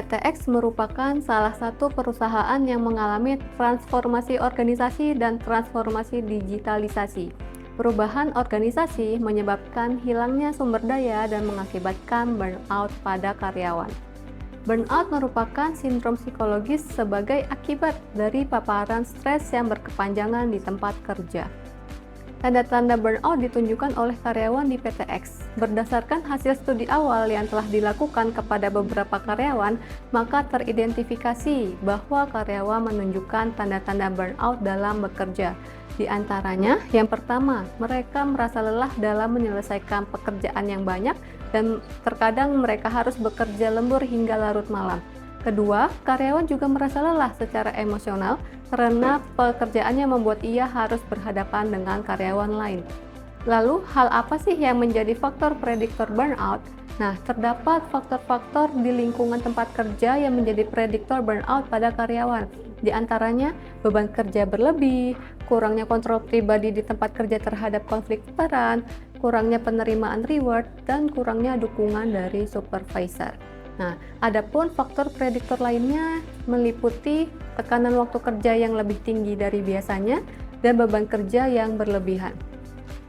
PTX merupakan salah satu perusahaan yang mengalami transformasi organisasi dan transformasi digitalisasi. Perubahan organisasi menyebabkan hilangnya sumber daya dan mengakibatkan burnout pada karyawan. Burnout merupakan sindrom psikologis sebagai akibat dari paparan stres yang berkepanjangan di tempat kerja. Tanda-tanda burnout ditunjukkan oleh karyawan di PTX. Berdasarkan hasil studi awal yang telah dilakukan kepada beberapa karyawan, maka teridentifikasi bahwa karyawan menunjukkan tanda-tanda burnout dalam bekerja. Di antaranya, yang pertama, mereka merasa lelah dalam menyelesaikan pekerjaan yang banyak dan terkadang mereka harus bekerja lembur hingga larut malam. Kedua, karyawan juga merasa lelah secara emosional karena pekerjaannya membuat ia harus berhadapan dengan karyawan lain. Lalu, hal apa sih yang menjadi faktor prediktor burnout? Nah, terdapat faktor-faktor di lingkungan tempat kerja yang menjadi prediktor burnout pada karyawan. Di antaranya, beban kerja berlebih, kurangnya kontrol pribadi di tempat kerja terhadap konflik peran, kurangnya penerimaan reward, dan kurangnya dukungan dari supervisor. Nah, adapun faktor prediktor lainnya meliputi tekanan waktu kerja yang lebih tinggi dari biasanya dan beban kerja yang berlebihan.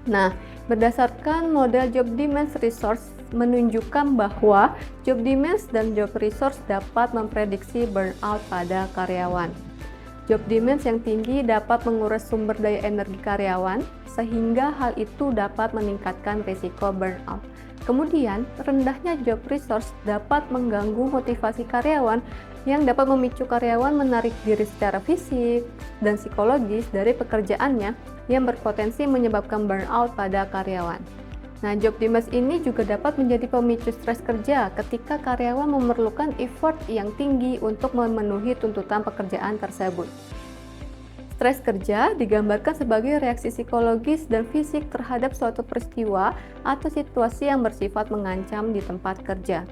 Nah, berdasarkan model job demands resource menunjukkan bahwa job demands dan job resource dapat memprediksi burnout pada karyawan. Job demands yang tinggi dapat menguras sumber daya energi karyawan, sehingga hal itu dapat meningkatkan risiko burnout. Kemudian, rendahnya job resource dapat mengganggu motivasi karyawan yang dapat memicu karyawan menarik diri secara fisik dan psikologis dari pekerjaannya yang berpotensi menyebabkan burnout pada karyawan. Nah, job demands ini juga dapat menjadi pemicu stres kerja ketika karyawan memerlukan effort yang tinggi untuk memenuhi tuntutan pekerjaan tersebut. Stres kerja digambarkan sebagai reaksi psikologis dan fisik terhadap suatu peristiwa atau situasi yang bersifat mengancam di tempat kerja.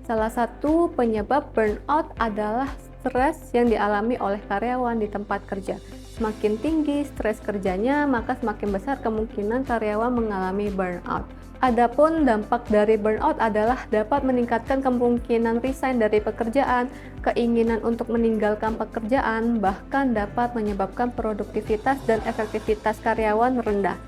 Salah satu penyebab burnout adalah stres yang dialami oleh karyawan di tempat kerja. Semakin tinggi stres kerjanya, maka semakin besar kemungkinan karyawan mengalami burnout. Adapun dampak dari burnout adalah dapat meningkatkan kemungkinan resign dari pekerjaan, keinginan untuk meninggalkan pekerjaan, bahkan dapat menyebabkan produktivitas dan efektivitas karyawan rendah.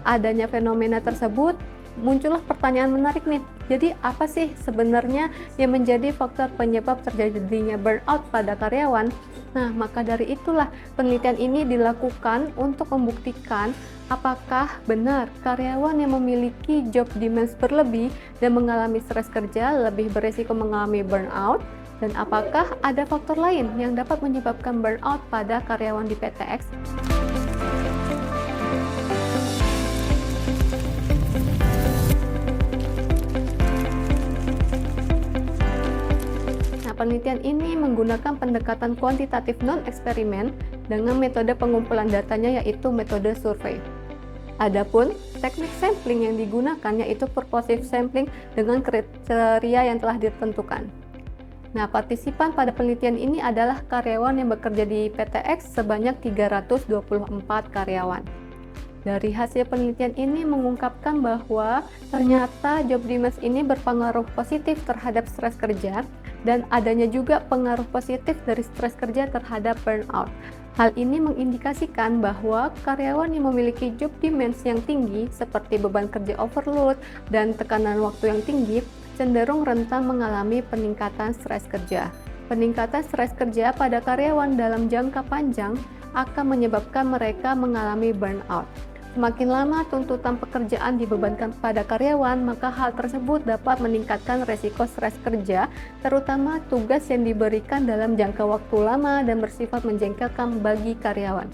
Adanya fenomena tersebut, muncullah pertanyaan menarik nih. Jadi apa sih sebenarnya yang menjadi faktor penyebab terjadinya burnout pada karyawan? Nah, maka dari itulah penelitian ini dilakukan untuk membuktikan apakah benar karyawan yang memiliki job demands berlebih dan mengalami stres kerja lebih berisiko mengalami burnout, dan apakah ada faktor lain yang dapat menyebabkan burnout pada karyawan di PTX. Penelitian ini menggunakan pendekatan kuantitatif non-eksperimen dengan metode pengumpulan datanya yaitu metode survei. Adapun teknik sampling yang digunakan yaitu purposive sampling dengan kriteria yang telah ditentukan. Nah, partisipan pada penelitian ini adalah karyawan yang bekerja di PTX sebanyak 324 karyawan. Dari hasil penelitian ini mengungkapkan bahwa ternyata job demands ini berpengaruh positif terhadap stres kerja dan adanya juga pengaruh positif dari stres kerja terhadap burnout. Hal ini mengindikasikan bahwa karyawan yang memiliki job demands yang tinggi seperti beban kerja overload dan tekanan waktu yang tinggi cenderung rentan mengalami peningkatan stres kerja. Peningkatan stres kerja pada karyawan dalam jangka panjang akan menyebabkan mereka mengalami burnout. Semakin lama tuntutan pekerjaan dibebankan pada karyawan, maka hal tersebut dapat meningkatkan resiko stres kerja, terutama tugas yang diberikan dalam jangka waktu lama dan bersifat menjengkelkan bagi karyawan.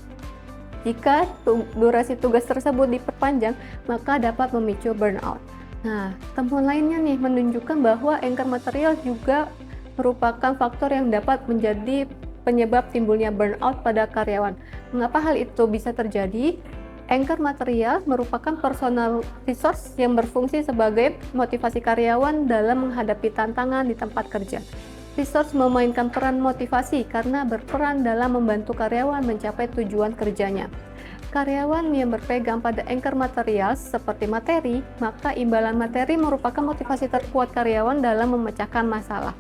Jika durasi tugas tersebut diperpanjang, maka dapat memicu burnout. Nah, temuan lainnya nih menunjukkan bahwa anchor material juga merupakan faktor yang dapat menjadi penyebab timbulnya burnout pada karyawan. Mengapa hal itu bisa terjadi? Anchor material merupakan personal resource yang berfungsi sebagai motivasi karyawan dalam menghadapi tantangan di tempat kerja. Resource memainkan peran motivasi karena berperan dalam membantu karyawan mencapai tujuan kerjanya. Karyawan yang berpegang pada anchor material seperti materi, maka imbalan materi merupakan motivasi terkuat karyawan dalam memecahkan masalah.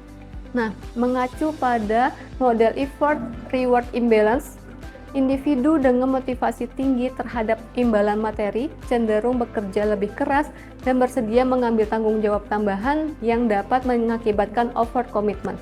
Nah, mengacu pada model effort reward imbalance, individu dengan motivasi tinggi terhadap imbalan materi cenderung bekerja lebih keras dan bersedia mengambil tanggung jawab tambahan yang dapat mengakibatkan overcommitment.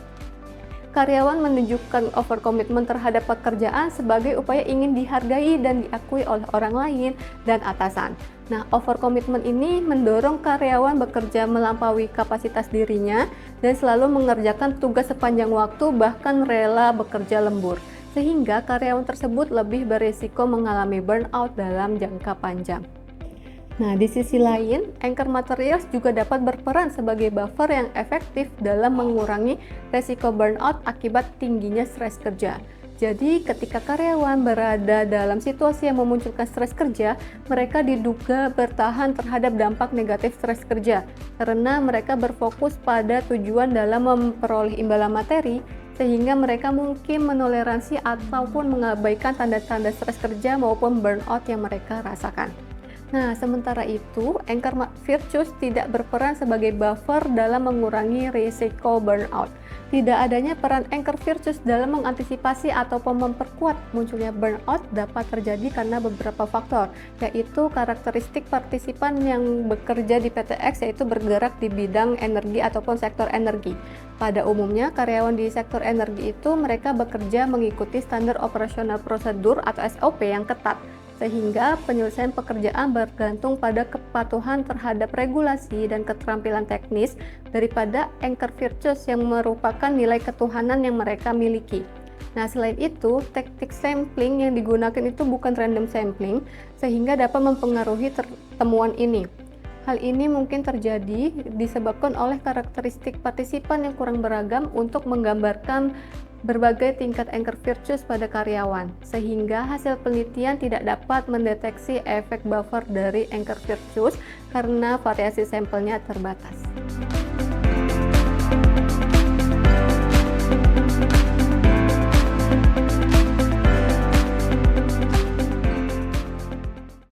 Karyawan menunjukkan overcommitment terhadap pekerjaan sebagai upaya ingin dihargai dan diakui oleh orang lain dan atasan. Nah, overcommitment ini mendorong karyawan bekerja melampaui kapasitas dirinya dan selalu mengerjakan tugas sepanjang waktu, bahkan rela bekerja lembur, sehingga karyawan tersebut lebih berisiko mengalami burnout dalam jangka panjang. Nah, di sisi lain, anchor materials juga dapat berperan sebagai buffer yang efektif dalam mengurangi resiko burnout akibat tingginya stres kerja. Jadi, ketika karyawan berada dalam situasi yang memunculkan stres kerja, mereka diduga bertahan terhadap dampak negatif stres kerja karena mereka berfokus pada tujuan dalam memperoleh imbalan materi, sehingga mereka mungkin menoleransi ataupun mengabaikan tanda-tanda stres kerja maupun burnout yang mereka rasakan. Nah, sementara itu, anchor virtues tidak berperan sebagai buffer dalam mengurangi risiko burnout. Tidak adanya peran anchor virtues dalam mengantisipasi ataupun memperkuat munculnya burnout dapat terjadi karena beberapa faktor, yaitu karakteristik partisipan yang bekerja di PTX yaitu bergerak di bidang energi ataupun sektor energi. Pada umumnya, karyawan di sektor energi itu mereka bekerja mengikuti standar operasional prosedur atau SOP yang ketat, sehingga penyelesaian pekerjaan bergantung pada kepatuhan terhadap regulasi dan keterampilan teknis daripada anchor virtues yang merupakan nilai ketuhanan yang mereka miliki. Nah, selain itu, teknik sampling yang digunakan itu bukan random sampling, sehingga dapat mempengaruhi temuan ini. Hal ini mungkin terjadi disebabkan oleh karakteristik partisipan yang kurang beragam untuk menggambarkan berbagai tingkat anchor virtues pada karyawan, sehingga hasil penelitian tidak dapat mendeteksi efek buffer dari anchor virtues karena variasi sampelnya terbatas.